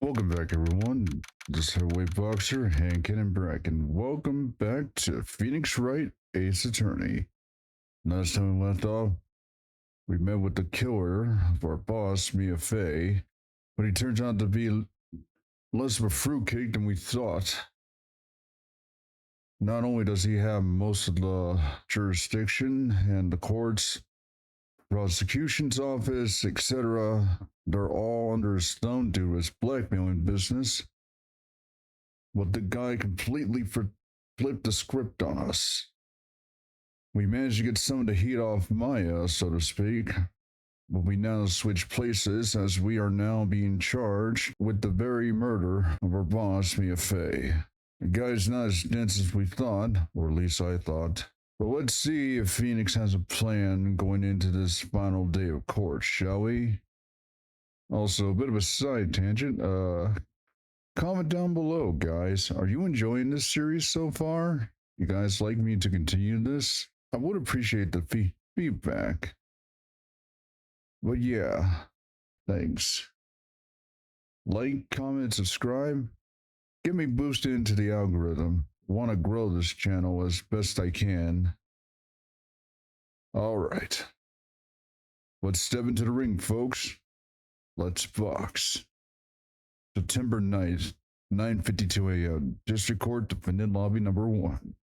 Welcome back, everyone. This is Heavyweight Boxer, Hankin and Bracken. Welcome back to Phoenix Wright, Ace Attorney. Last time we left off, we met with the killer of our boss, Mia Fey, but he turns out to be less of a fruitcake than we thought. Not only does he have most of the jurisdiction and the courts, prosecution's office, etc., they're all under his thumb due to his blackmailing business. But the guy completely flipped the script on us. We managed to get some of the heat off Maya, so to speak, but we now switch places as we are now being charged with the very murder of our boss, Mia Fey. The guy's not as dense as we thought, or at least I thought. But let's see if Phoenix has a plan going into this final day of court, shall we? Also, a bit of a side tangent. Comment down below, guys. Are you enjoying this series so far? You guys like me to continue this? I would appreciate the feedback. But yeah, thanks. Like, comment, subscribe. Get me boosted into the algorithm. Want to grow this channel as best I can. All right. Let's step into the ring, folks. Let's box. September 9th, 9:52 a.m. District Court, Defendant Lobby number 1.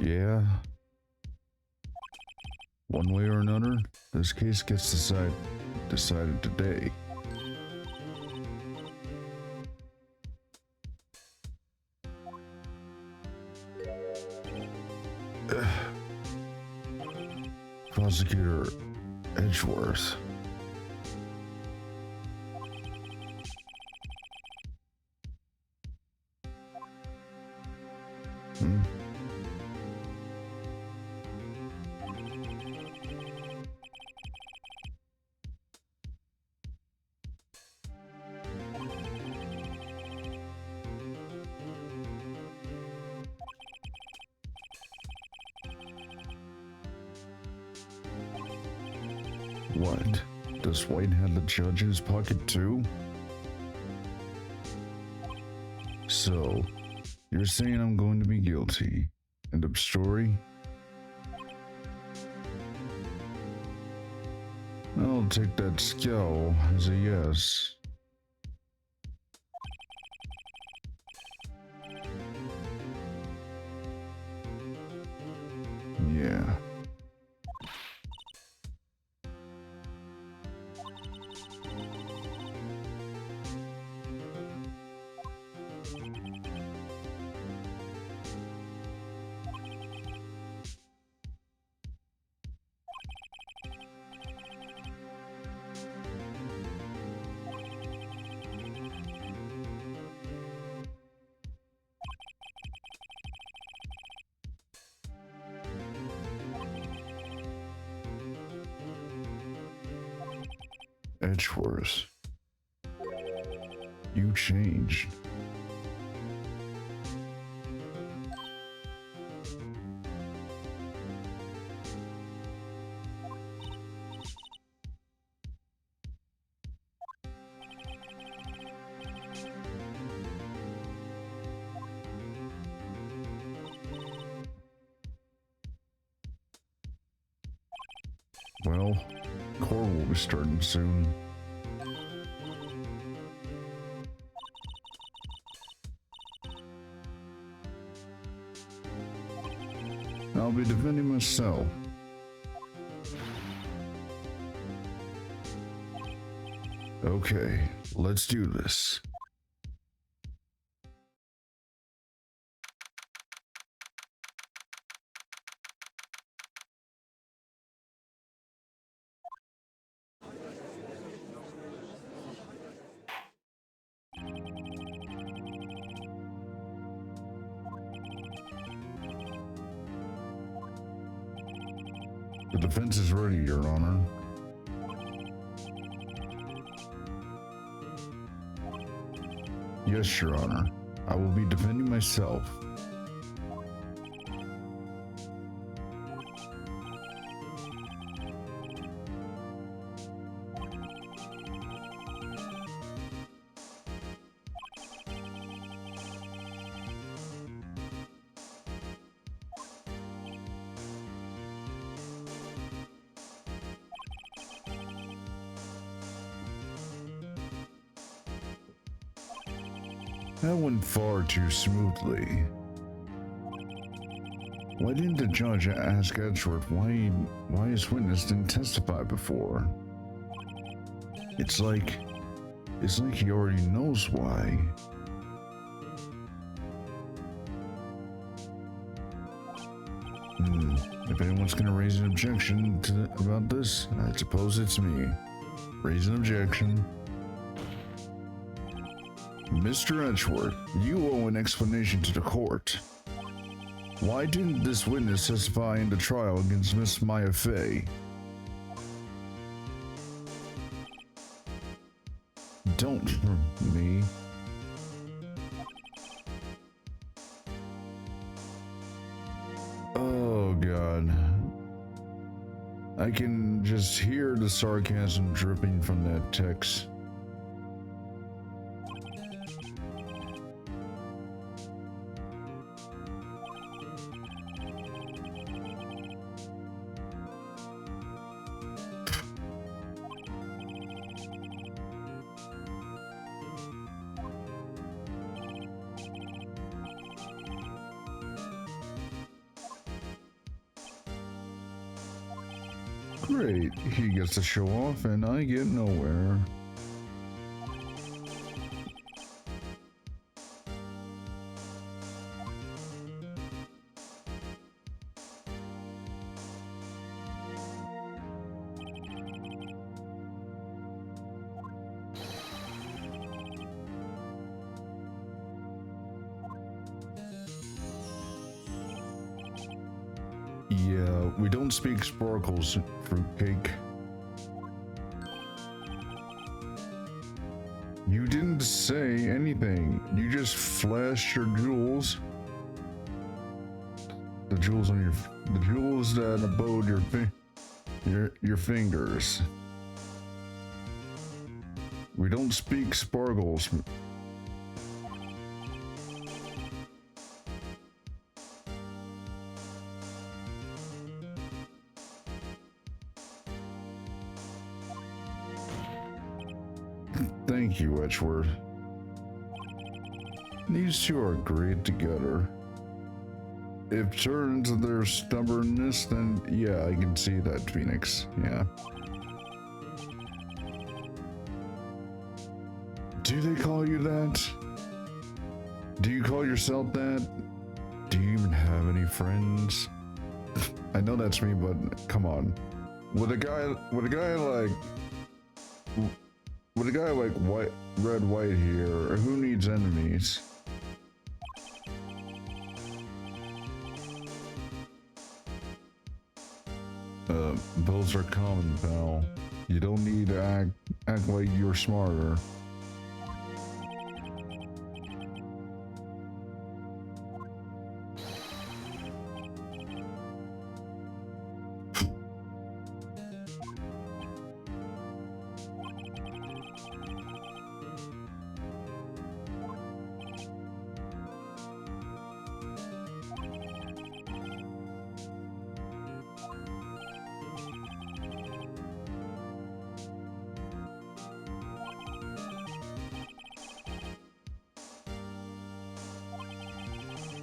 Yeah. One way or another, this case gets decided today. Prosecutor Edgeworth. What? Does Wright have the judge in his pocket too? So, you're saying I'm going to be guilty? End of story? I'll take that scowl as a yes. Yeah. Edgeworth, you changed. Well, court will be starting soon. I'll be defending myself. Okay, let's do this. The defense is ready, Your Honor. Yes, Your Honor. I will be defending myself. That went far too smoothly. Why didn't the judge ask Edgeworth why his witness didn't testify before? It's like he already knows why. If anyone's gonna raise an objection about this, I suppose it's me. Raise an objection. Mr. Edgeworth, you owe an explanation to the court. Why didn't this witness testify in the trial against Miss Maya Fey? Don't me. Oh God. I can just hear the sarcasm dripping from that text. Great, he gets to show off and I get nowhere. Yeah, we don't speak sparkles, fruitcake. You didn't say anything. You just flashed your jewels. The jewels on the jewels that abode your fingers. We don't speak sparkles. Thank you, Edgeworth. These two are great together. If turns their stubbornness, then yeah, I can see that, Phoenix. Yeah. Do they call you that? Do you call yourself that? Do you even have any friends? I know that's me, but come on. Would a guy like white here, who needs enemies? Those are common, pal. You don't need to act like you're smarter.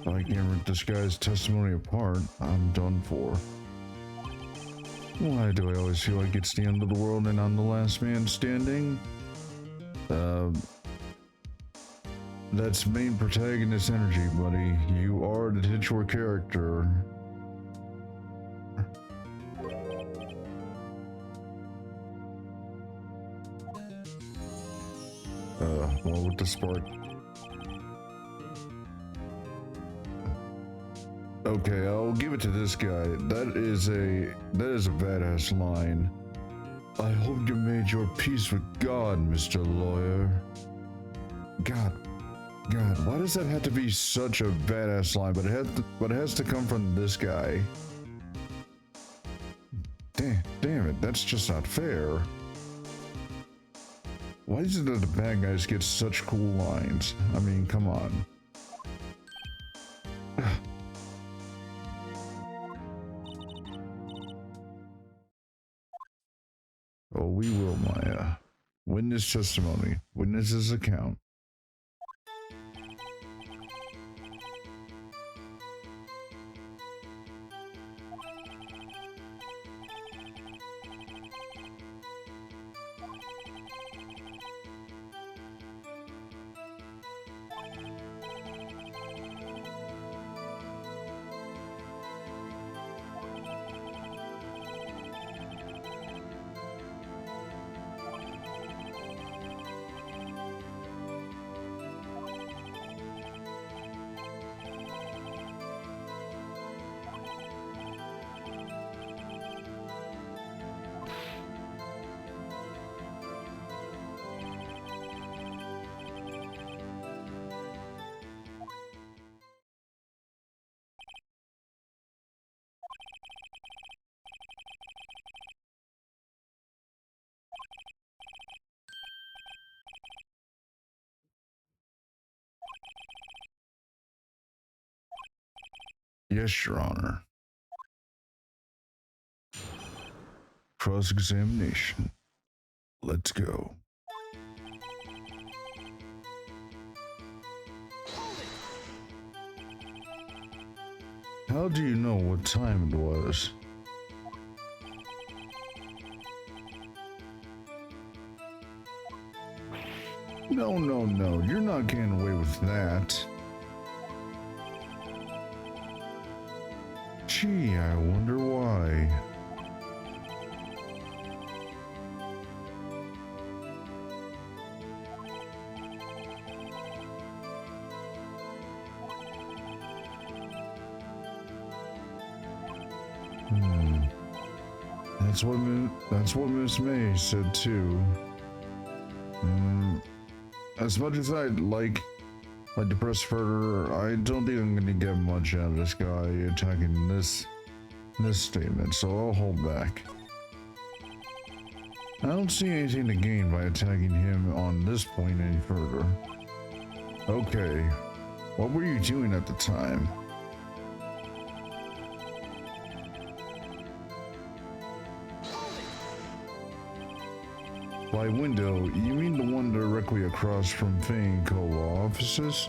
I can't rip this guy's testimony apart. I'm done for. Why do I always feel like it's the end of the world and I'm the last man standing? That's main protagonist energy, buddy. You are the titular character. Well, with the spark. Okay, I'll give it to this guy. That is a badass line. I hope you made your peace with God, Mr. Lawyer. God, why does that have to be such a badass line? But it has to come from this guy. Damn it, that's just not fair. Why is it that the bad guys get such cool lines? I mean, come on. Oh, we will, Maya. Witness testimony. Witness's account. Yes, Your Honor. Cross-examination. Let's go. How do you know what time it was? No, no, no. You're not getting away with that. Gee, I wonder why. That's what Miss May said too. As much as I'd like to press further, I don't think I'm gonna get much out of this guy attacking this statement, so I'll hold back. I don't see anything to gain by attacking him on this point any further. Okay, what were you doing at the time? By window, you mean the one directly across from Fane Co offices?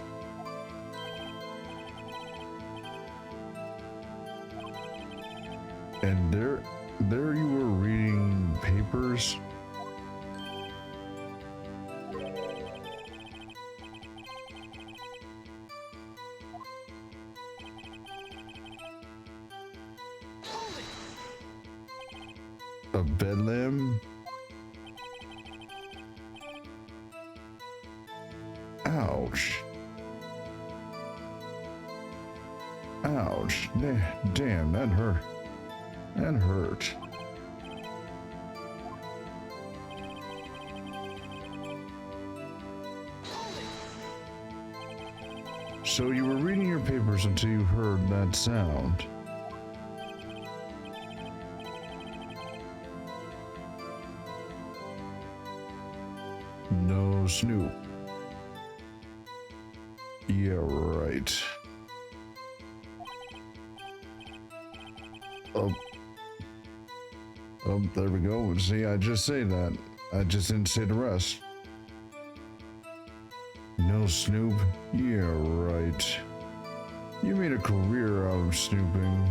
And there you were reading papers? A bedlam? Ouch. Ouch. Damn, that hurt. That hurt. So you were reading your papers until you heard that sound. No snoop. Yeah, right. Oh, there we go. See, I just say that. I just didn't say the rest. No snoop? Yeah, right. You made a career out of snooping.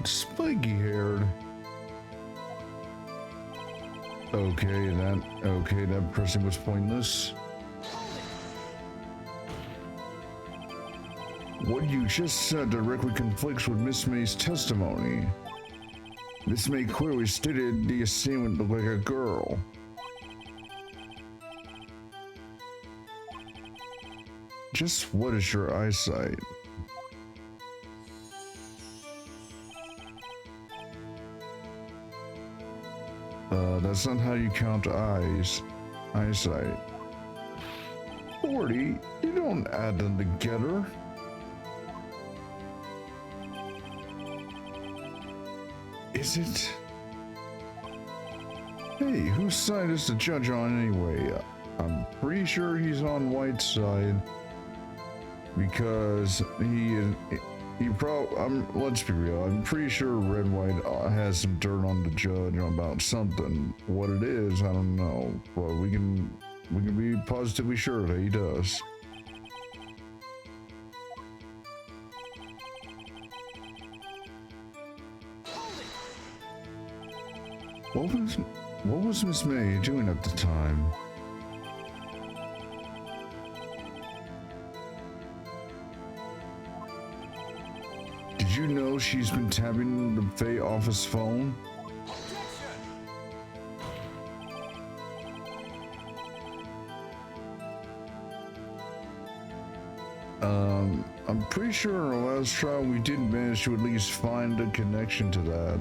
Spiky-haired. Okay, that person was pointless. What you just said directly conflicts with Miss May's testimony. Miss May clearly stated the assailant looked like a girl. Just what is your eyesight? That's not how you count eyesight. 40? You don't add them together. Is it? Hey, whose side is the judge on anyway? I'm pretty sure he's on White's side because let's be real. I'm pretty sure Red White has some dirt on the judge about something. What it is, I don't know, but we can be positively sure that he does. What was Miss May doing at the time? Did you know she's been tapping the Faye office phone? I'm pretty sure in our last trial we did manage to at least find a connection to that.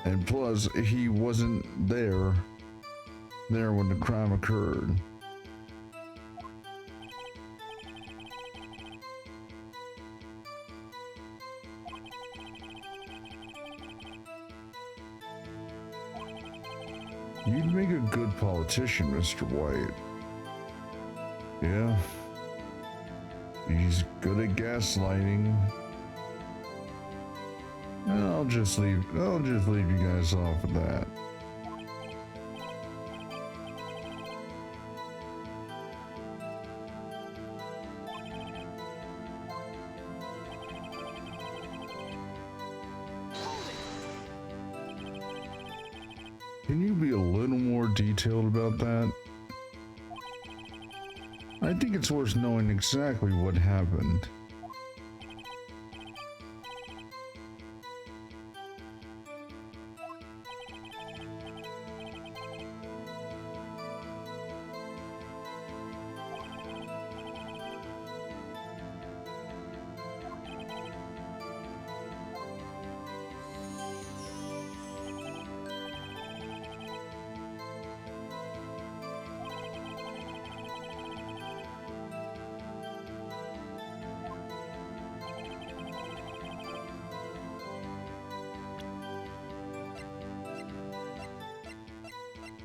And plus, he wasn't there when the crime occurred. You'd make a good politician, Mr. White. Yeah. He's good at gaslighting. I'll just leave you guys off with that. Can you be a little more detailed about that? I think it's worth knowing exactly what happened.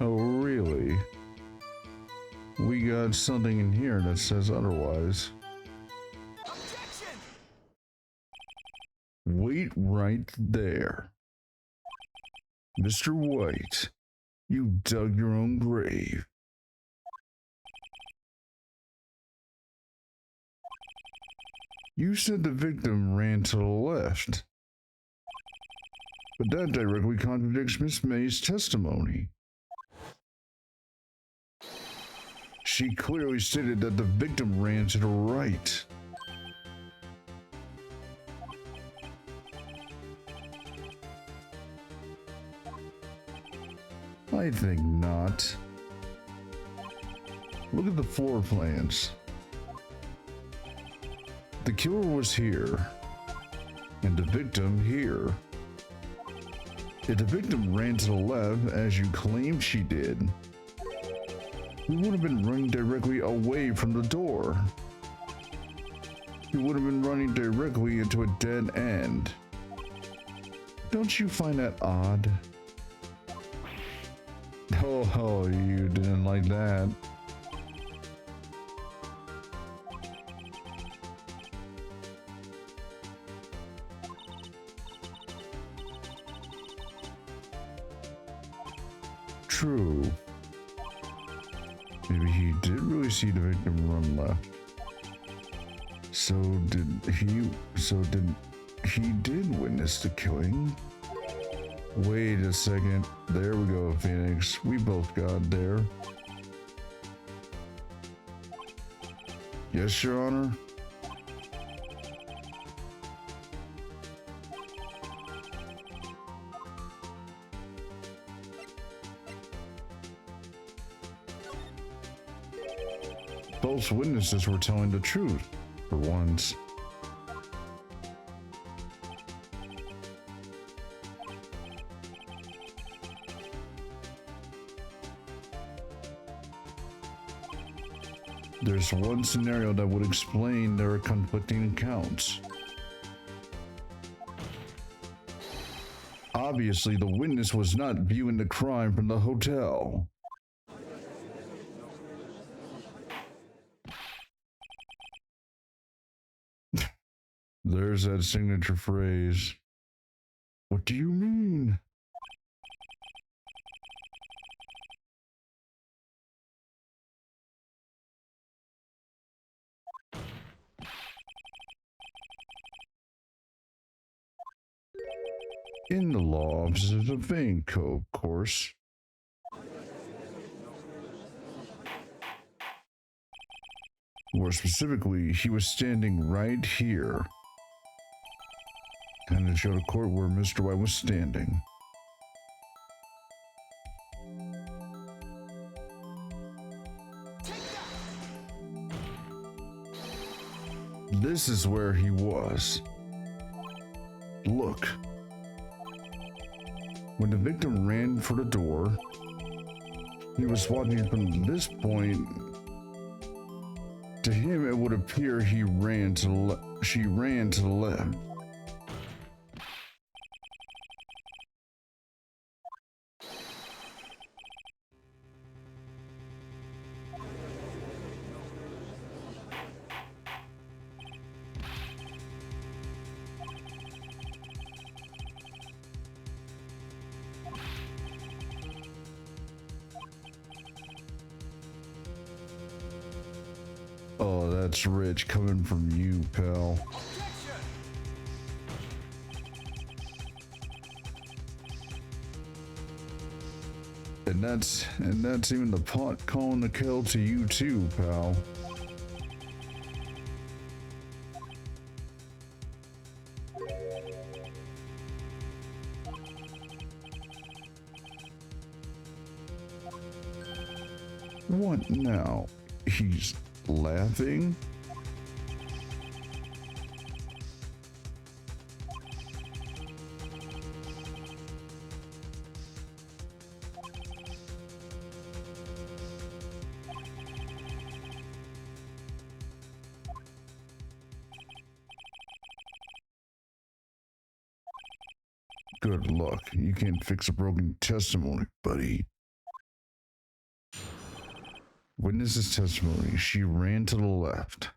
Oh, really? We got something in here that says otherwise. Objection! Wait right there. Mr. White, you dug your own grave. You said the victim ran to the left, but that directly contradicts Miss May's testimony. She clearly stated that the victim ran to the right. I think not. Look at the floor plans. The killer was here, and the victim here. If the victim ran to the left, as you claimed she did, we would have been running directly away from the door. We would have been running directly into a dead end. Don't you find that odd? Oh, you didn't like that. True. Maybe he did really see the victim run left. He did witness the killing. Wait a second. There we go, Phoenix. We both got there. Yes, Your Honor. Both witnesses were telling the truth, for once. There's one scenario that would explain their conflicting accounts. Obviously, the witness was not viewing the crime from the hotel. There's that signature phrase. What do you mean? In the law offices of Vanco, of course. More specifically, he was standing right here. And it showed a court where Mr. White was standing. This is where he was. Look. When the victim ran for the door, he was watching from this point. To him, it would appear she ran to the left. Oh, that's rich coming from you, pal. Objection! And that's even the pot calling the kettle to you too, pal. What now? He's laughing? Good luck. You can't fix a broken testimony, buddy. Witness's testimony. She ran to the left.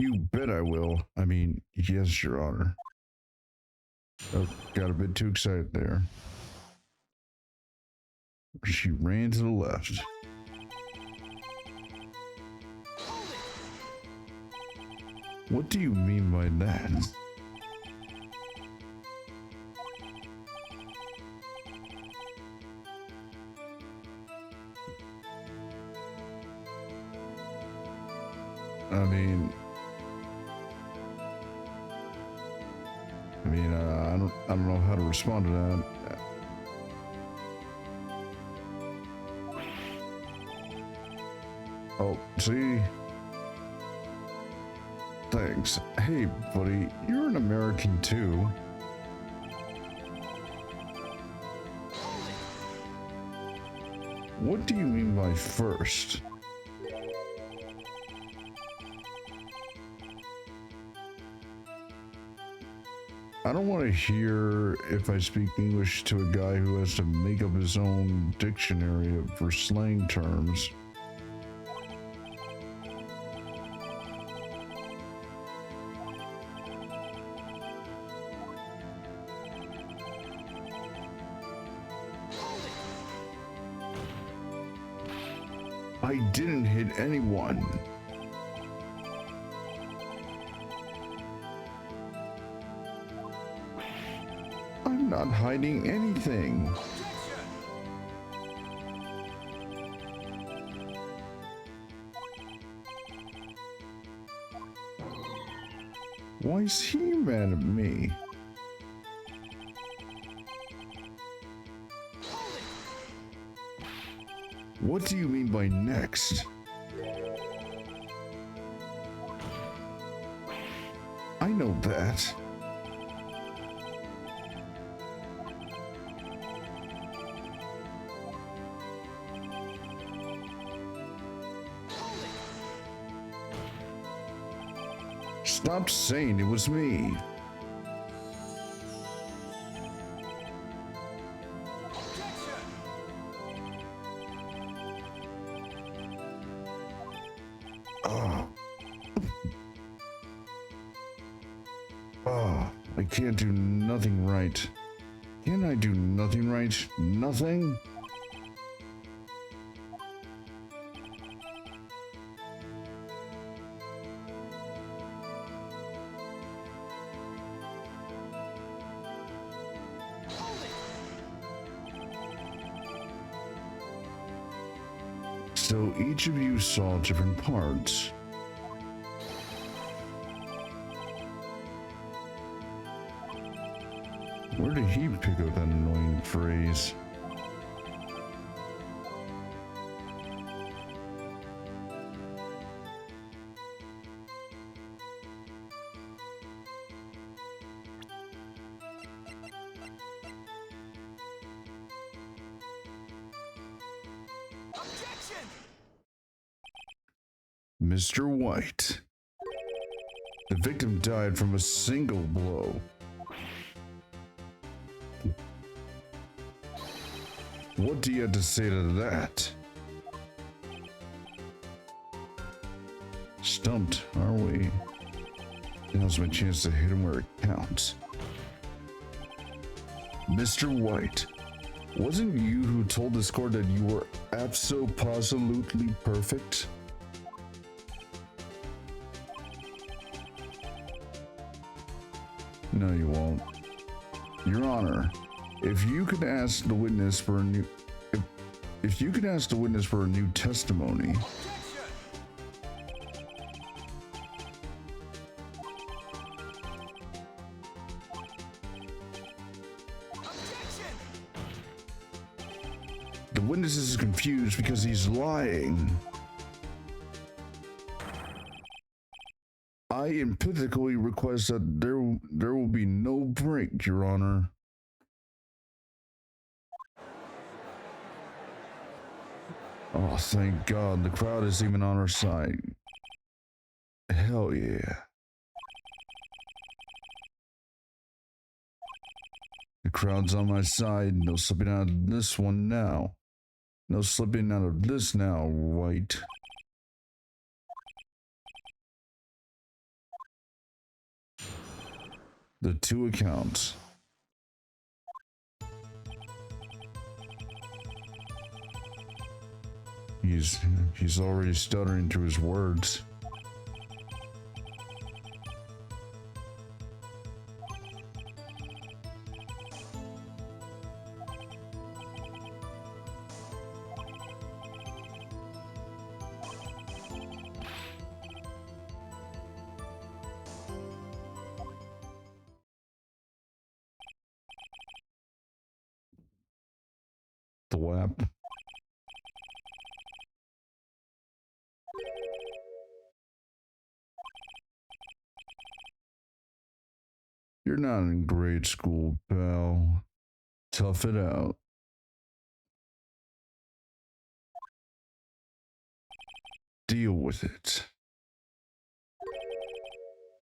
You bet I will. I mean, yes, Your Honor. Oh, got a bit too excited there. She ran to the left. What do you mean by that? I mean, I don't know how to respond to that. Oh, see? Thanks. Hey, buddy, you're an American too. What do you mean by first? I don't want to hear if I speak English to a guy who has to make up his own dictionary for slang terms. I didn't hit anyone. I'm not hiding anything. Why is he mad at me? What do you mean by next? I know that. Stop saying it was me. I can't do nothing right. Can I do nothing right? Nothing? So each of you saw different parts. Where did he pick up that annoying phrase? Objection! Mr. White. The victim died from a single blow. What do you have to say to that? Stumped, are we? Now's my chance to hit him where it counts. Mr. White, wasn't you who told this court that you were abso-positively perfect? No, you won't. Your Honor, if you could ask the witness for a new testimony. Objection! The witness is confused because he's lying. I emphatically request that there will be no break, Your Honor. Oh, thank God, the crowd is even on our side. Hell yeah. The crowd's on my side. No slipping out of this one now. No slipping out of this now, Wright. The two accounts. He's already stuttering through his words. Thwap. You're not in grade school, pal. Tough it out. Deal with it.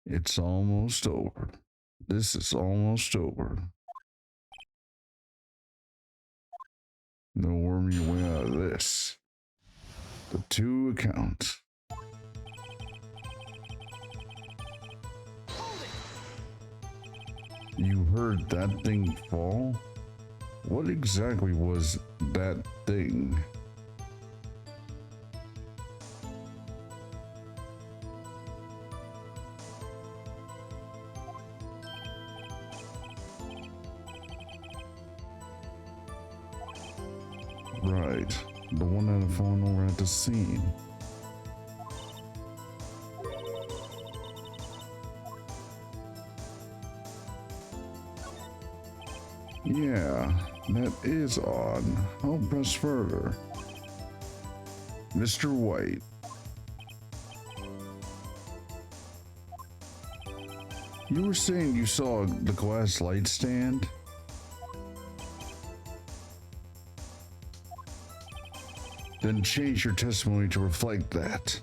It's almost over. This is almost over. No worming your way out of this. The two accounts. You heard that thing fall? What exactly was that thing? Right, the one that had fallen over at the scene. Yeah, that is odd. I'll press further. Mr. White. You were saying you saw the glass light stand? Then change your testimony to reflect that.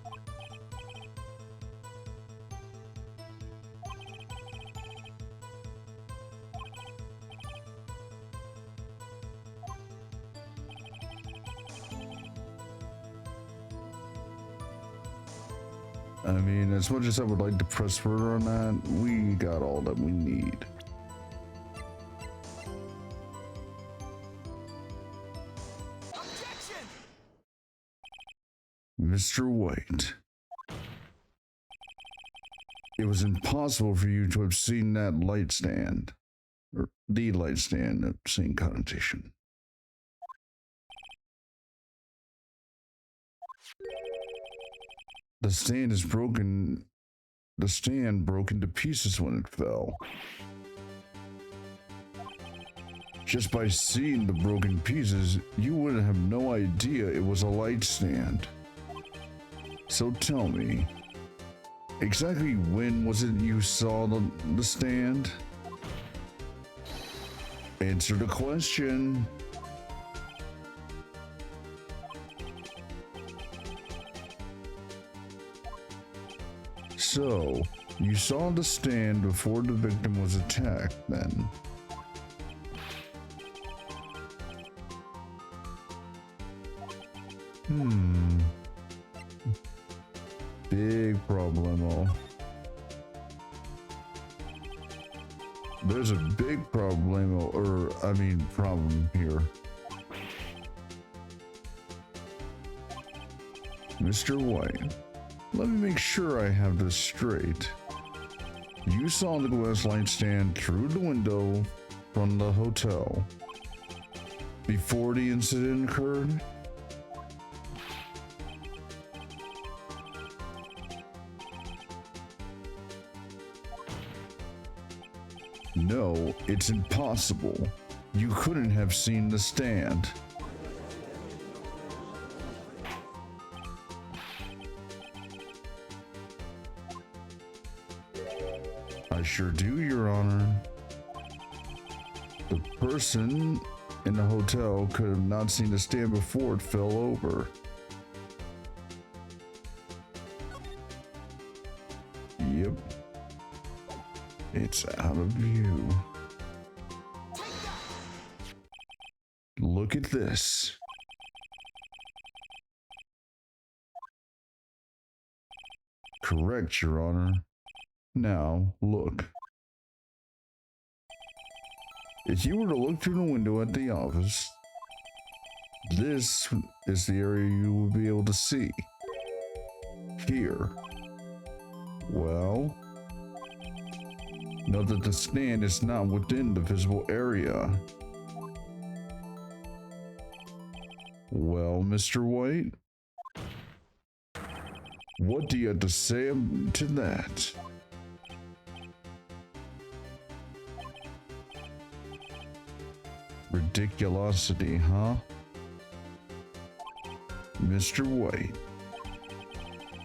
I mean, as much as I would like to press further on that, we got all that we need. Objection! Mr. White. It was impossible for you to have seen that light stand. Or the light stand, of same connotation. The stand is broken. The stand broke into pieces when it fell. Just by seeing the broken pieces, you would have no idea it was a light stand. So tell me, exactly when was it you saw the stand? Answer the question. So, you saw the stand before the victim was attacked, then? Big problemo. There's a big problemo, problem here. Mr. White, let me make sure I have this straight. You saw the glass light stand through the window from the hotel before the incident occurred? No, it's impossible. You couldn't have seen the stand. I sure do, Your Honor. The person in the hotel could have not seen the stand before it fell over. Yep. It's out of view. Look at this. Correct, Your Honor. Now, look. If you were to look through the window at the office, this is the area you will be able to see. Here. Well, note that the stand is not within the visible area. Well, Mr. White, what do you have to say to that? Ridiculosity, huh? Mr. White,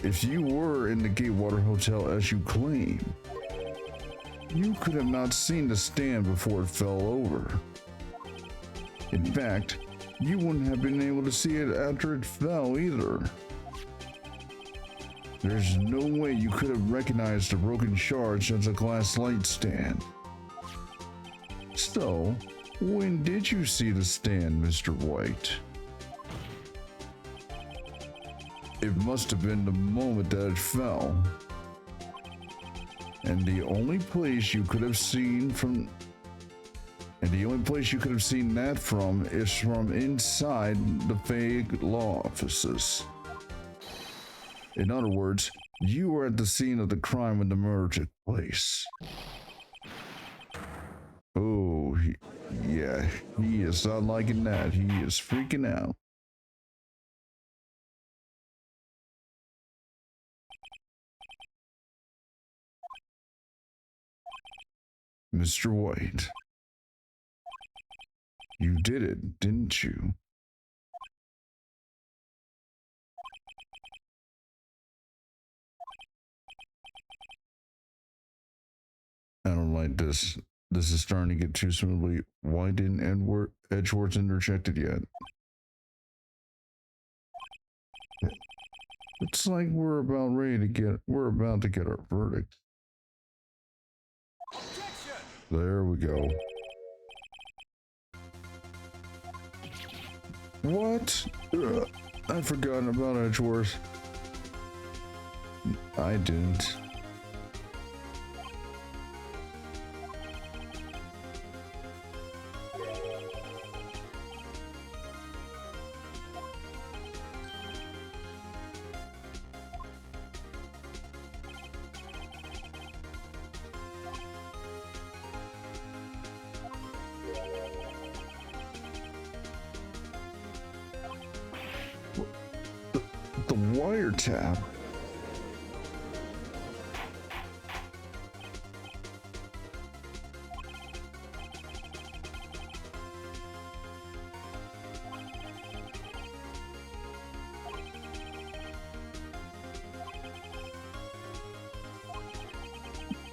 if you were in the Gatewater Hotel as you claim, you could have not seen the stand before it fell over. In fact, you wouldn't have been able to see it after it fell either. There's no way you could have recognized the broken shards as a glass light stand. So, when did you see the stand, Mr. White? It must have been the moment that it fell. And the only place you could have seen that from is from inside the fake law offices. In other words, you were at the scene of the crime when the murder took place. Oh, yeah, he is not liking that. He is freaking out. Mr. White, you did it, didn't you? I don't like this. This is starting to get too smoothly. Why didn't Edgeworth interject it yet? It's like we're about to get our verdict. Objection! There we go. What? Ugh, I'd forgotten about Edgeworth. I didn't. The wiretap.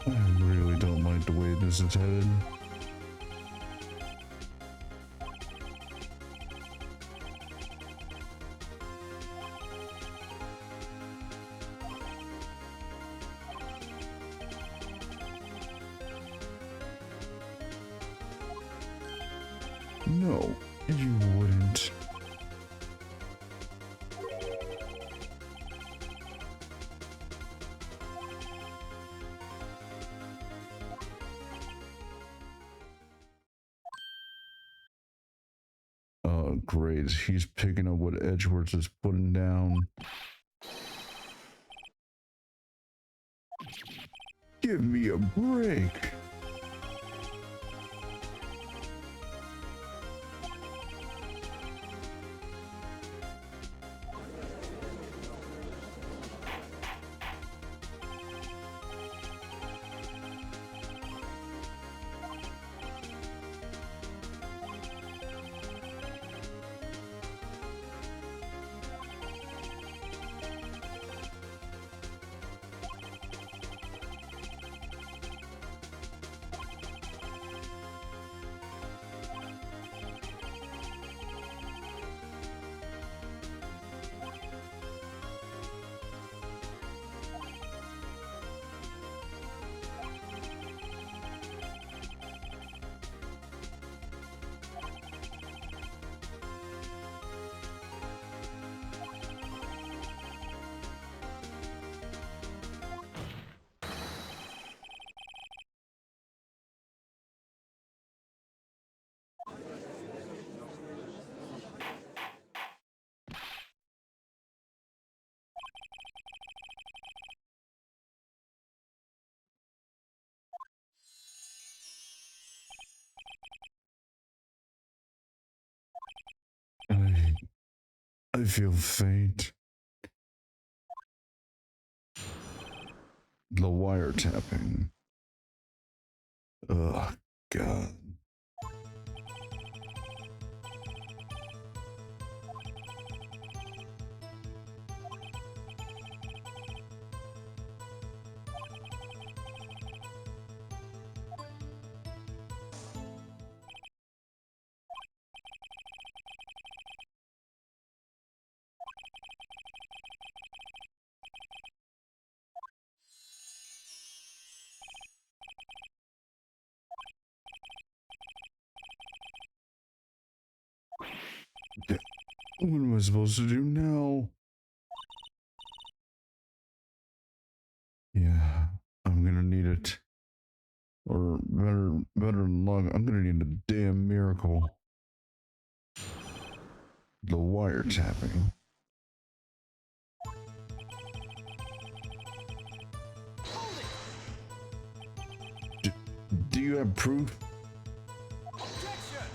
I really don't like the way this is headed. No, you wouldn't. Oh, great. He's picking up what Edgeworth is putting down. Give me a break. I, I feel faint. The wiretapping. Ugh, God. What am I supposed to do now? Yeah, I'm gonna need it. Or better than luck, I'm gonna need a damn miracle. The wiretapping. Do you have proof? Objection!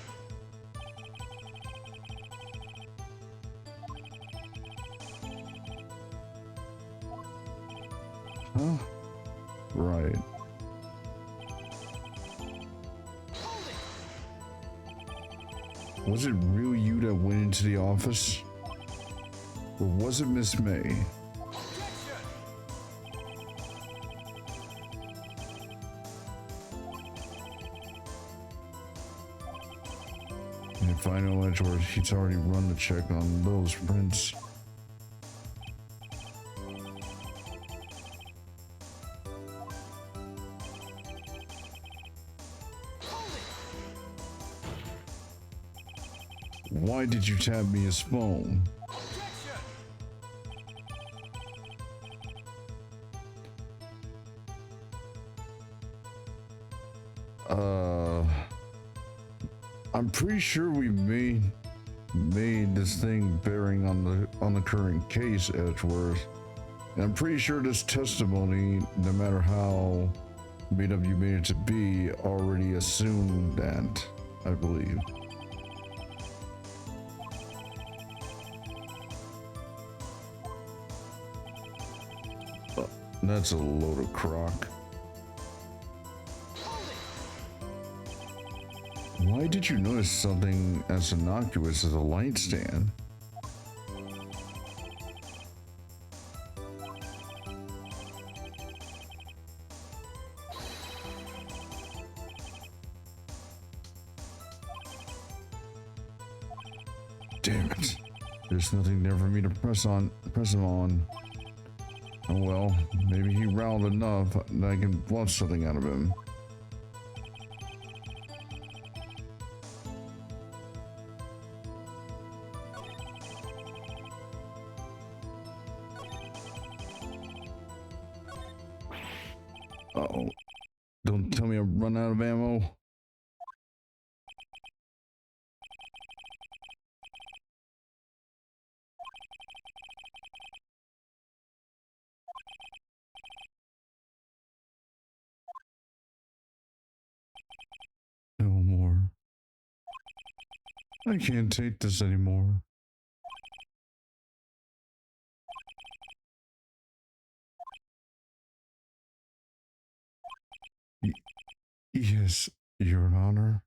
Huh? Right. Was it really you that went into the office? Or was it Miss May? Objection! If I know Edgeworth, he's already run the check on those prints. Why did you tap me his phone? Objection! I'm pretty sure we made this thing bearing on the current case, Edgeworth. And I'm pretty sure this testimony, no matter how made up you made it to be, already assumed that, I believe. That's a load of crock. Why did you notice something as innocuous as a light stand? Damn it. There's nothing there for me to press him on. Oh well, maybe he riled enough that I can bluff something out of him. Uh-oh. Don't tell me I'm running out of ammo. No more. I can't take this anymore. Yes, Your Honor.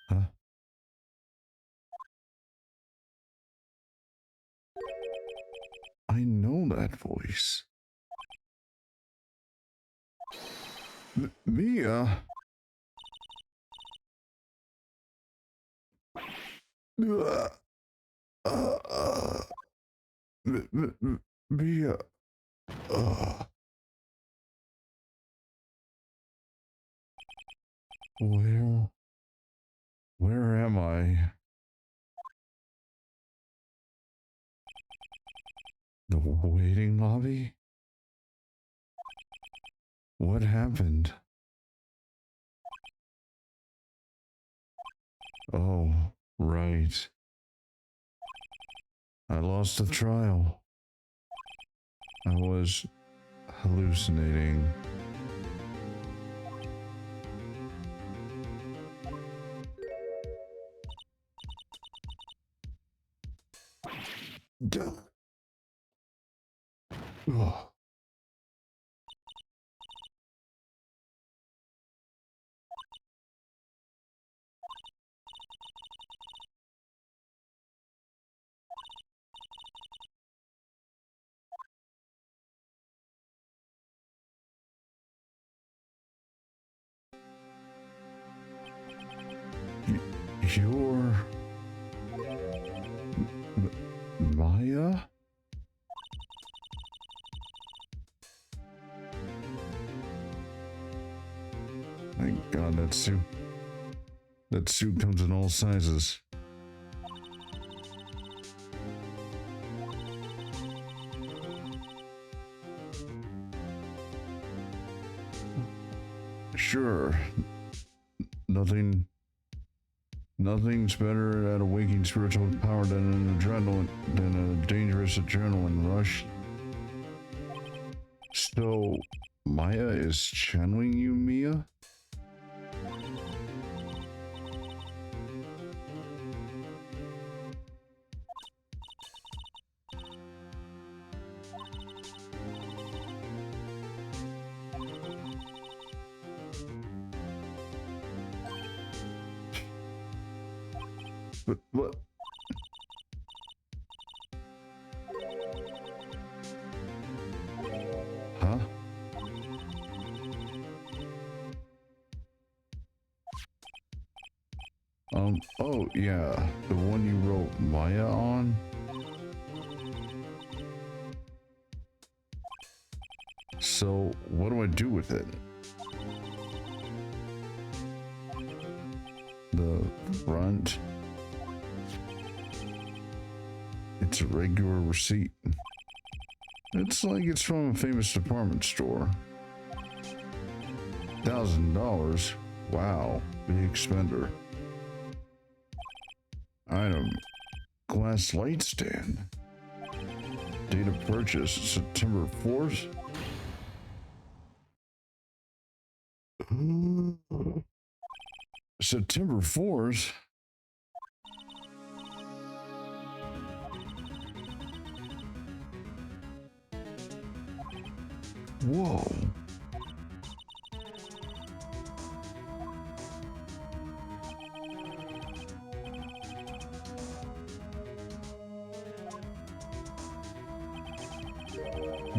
Huh? I know that voice. Mia? Uh, uh, Mia? Uh, where? Where am I? The waiting lobby? What happened? Oh, right. I lost the trial. I was hallucinating. Duh. Ugh. You're Maya? Thank God that suit. That suit comes in all sizes. Sure. Nothing's better at awakening spiritual power than a dangerous adrenaline rush. So Maya is channeling you, Mia? But what? Huh? Oh yeah, the one you wrote Maya on? So, what do I do with it? The front. It's a regular receipt. It's like it's from a famous department store. $1,000? Wow, big spender. Item. Glass light stand. Date of purchase, September 4th? September 4th? Whoa.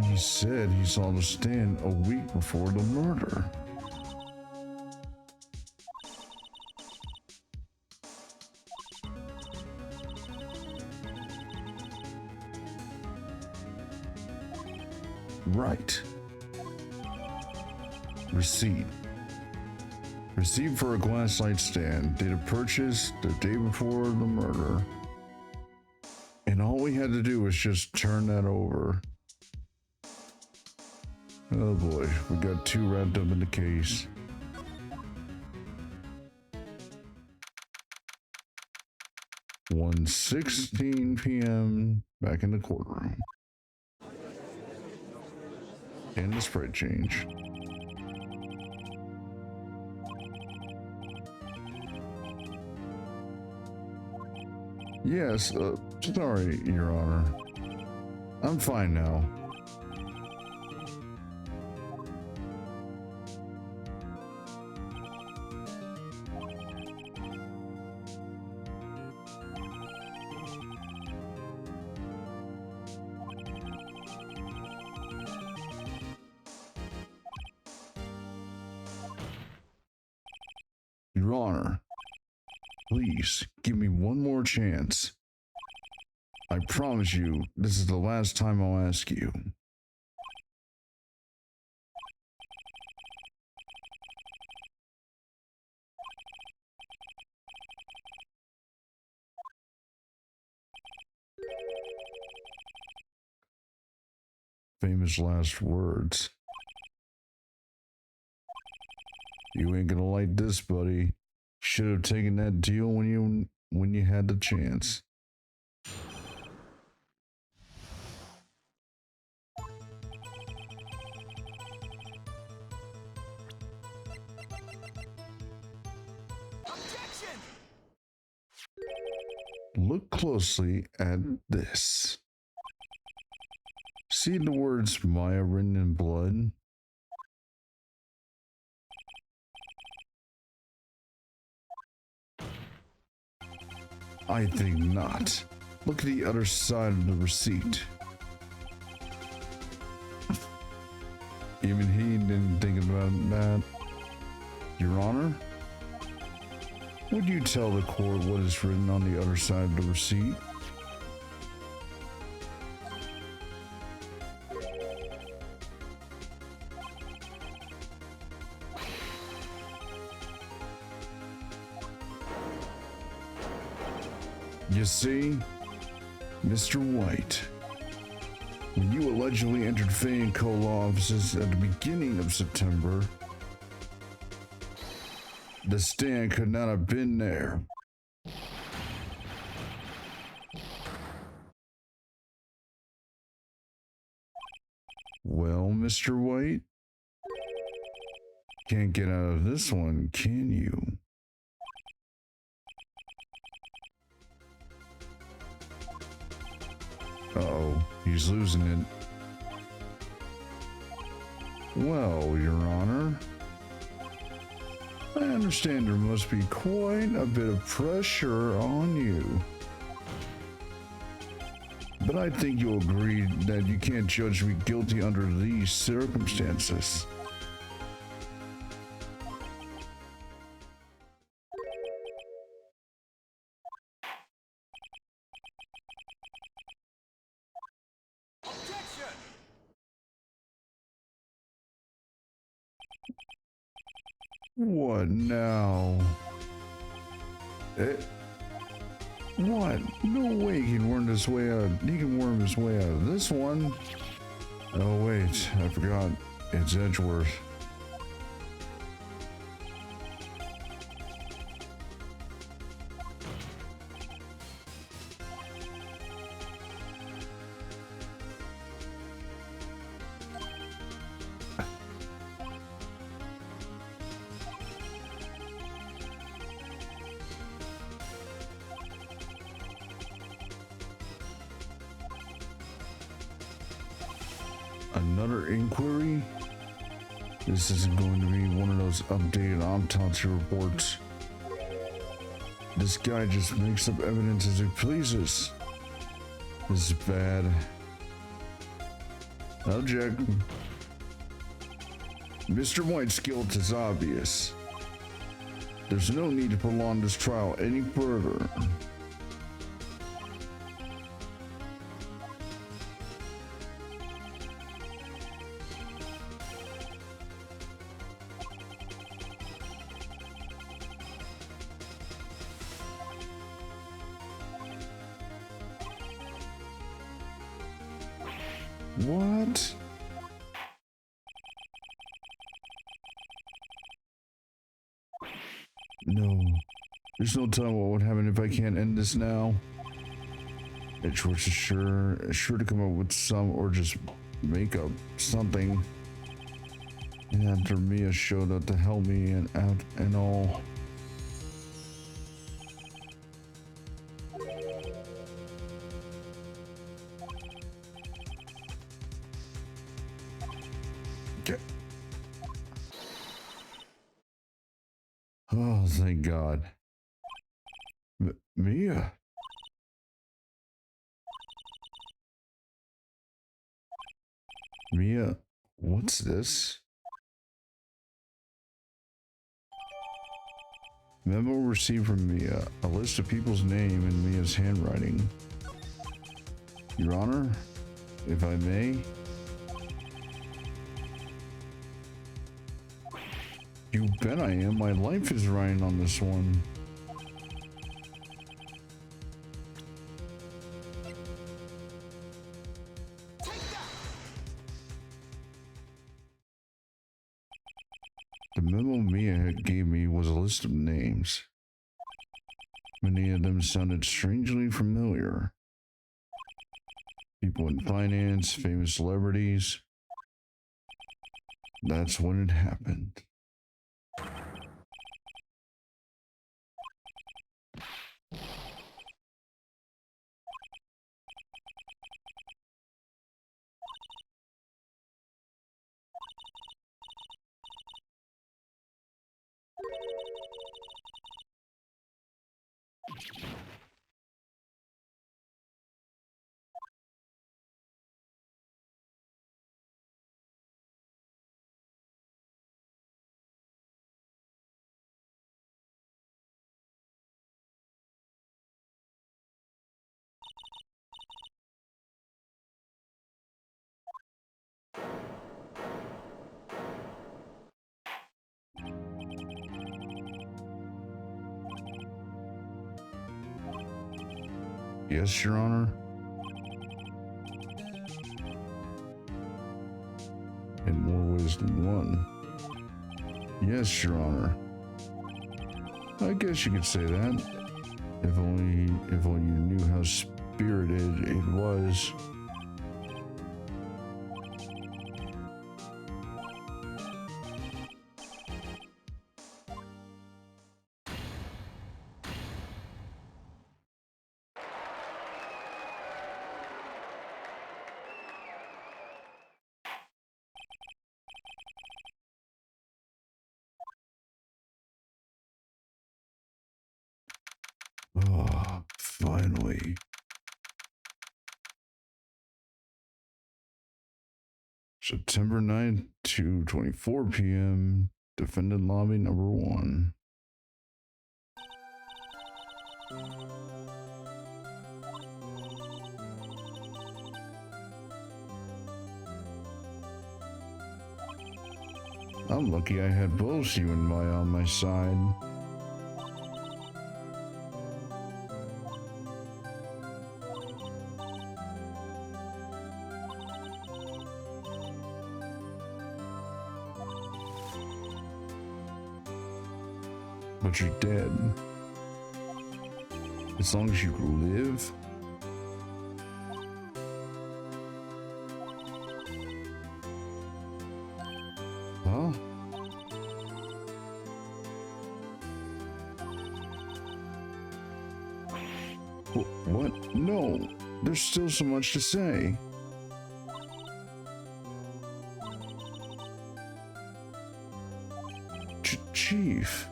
He said he saw the stand a week before the murder. Right. Receipt. Receipt for a glass light stand. Date of purchase the day before the murder. And all we had to do was just turn that over. Oh boy, we got 2 wrapped up in the case. "1:16 p.m. back in the courtroom. And the spread change. Yes, sorry, Your Honor. I'm fine now. Your Honor, please give me one more chance. I promise you, this is the last time I'll ask you. Famous last words. You ain't gonna like this, buddy. Should have taken that deal when you had the chance. Objection! Look closely at this. See the words Maya written in blood? I think not. Look at the other side of the receipt. Even he didn't think about that. Your Honor? Would you tell the court what is written on the other side of the receipt? You see, Mr. White, when you allegedly entered Fay & Co. law offices at the beginning of September, the stand could not have been there. Well, Mr. White, can't get out of this one, can you? Uh-oh, he's losing it. Well, Your Honor, I understand there must be quite a bit of pressure on you. But I think you'll agree that you can't judge me guilty under these circumstances. Objection! What now? What? No way he can worm his way out. He can worm his way out of this one. Oh wait, I forgot. It's Edgeworth. Another inquiry? This isn't going to be one of those updated autopsy reports. This guy just makes up evidence as he pleases. This is bad. Object. Mr. White's guilt is obvious. There's no need to prolong this trial any further. What? There's no telling what would happen if I can't end this now. Edgeworth is sure to come up with some, or just make up something. And after Mia showed up to help me and all. Okay. Oh, thank God. Mia. Mia, what's this? Memo received from Mia. A list of people's name in Mia's handwriting. Your Honor, if I may. You bet I am. My life is riding on this one. The memo Mia gave me was a list of names. Many of them sounded strangely familiar. People in finance, famous celebrities. That's when it happened. Yes, Your Honor. In more ways than one. Yes, Your Honor. I guess you could say that. If only you knew how spirited it was. Oh, finally. September 9th, 2:24 p.m. Defendant lobby number 1. I'm lucky I had both you and Maya on my side. But you're dead. As long as you live. Huh? What? No. There's still so much to say. Chief.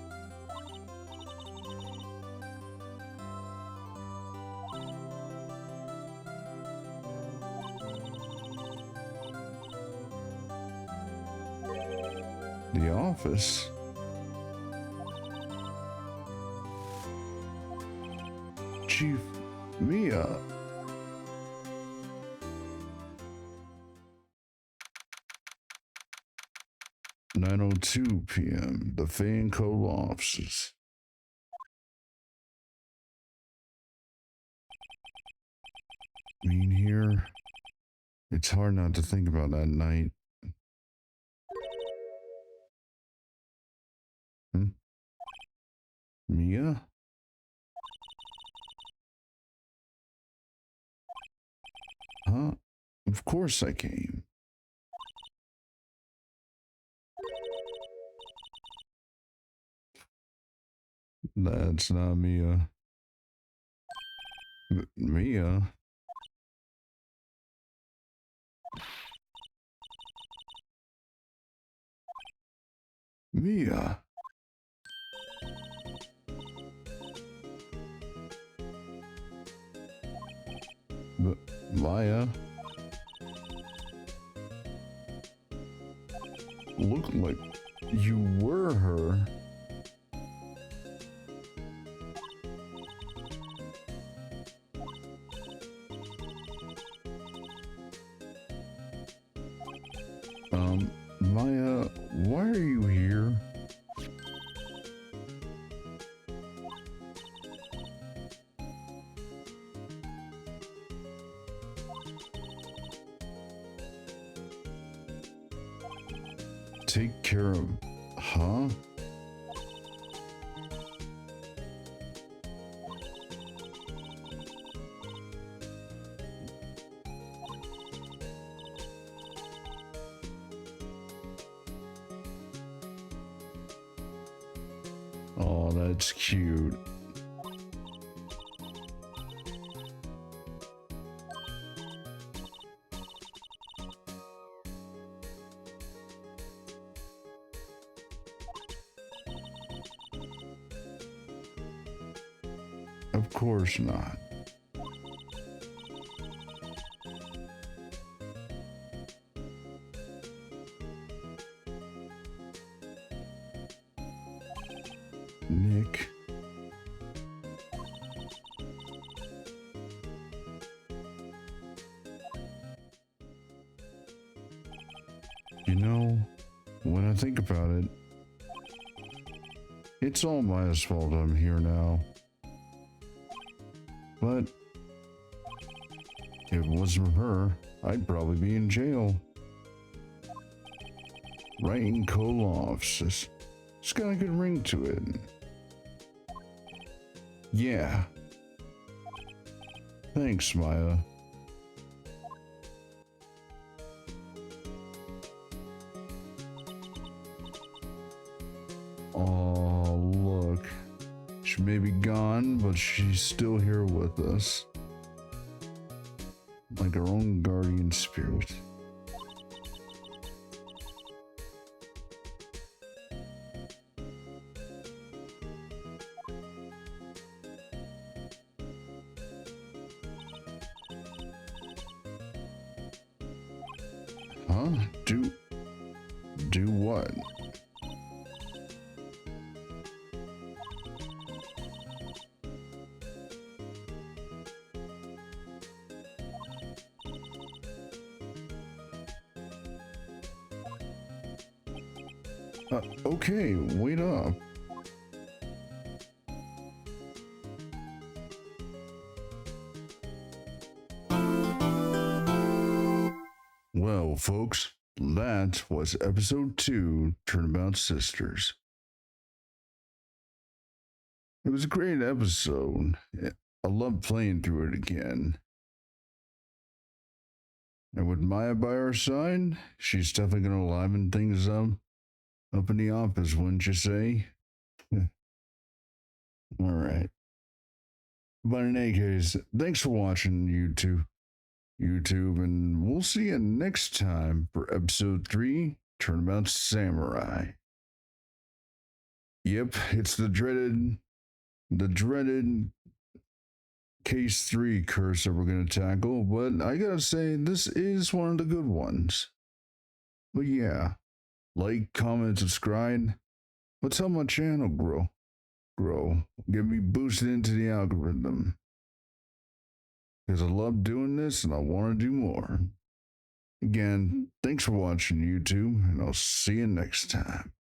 The office. Chief Mia. (9:02 p.m. The Fay and Co. offices. Being here, it's hard not to think about that night. Mia? Huh? Of course I came. That's not Mia. Mia? Mia? But Maya? Looked like you were her. Maya, why are you here? Take care of, huh? Oh, that's cute. Of course not. Nick. You know, when I think about it, it's all Maya's fault I'm here now. But if it wasn't for her, I'd probably be in jail. Wright and Kolof's. It's got a good ring to it. Yeah. Thanks, Maya. Oh, look. She may be gone, but she's still here with us. Like our own guardian spirit. Huh? Do what? Okay, wait up. Well, folks, that was episode 2, Turnabout Sisters. It was a great episode. I love playing through it again. And with Maya by our side, she's definitely going to liven things up in the office, wouldn't you say? All right. But in any case, thanks for watching YouTube, and we'll see you next time for episode 3, Turnabout Samurai. Yep, it's the dreaded case 3 curse that we're going to tackle, but I gotta say, this is one of the good ones. But yeah, like, comment, subscribe. Let's help my channel grow. Get me boosted into the algorithm. Because I love doing this and I want to do more. Again, thanks for watching YouTube, and I'll see you next time.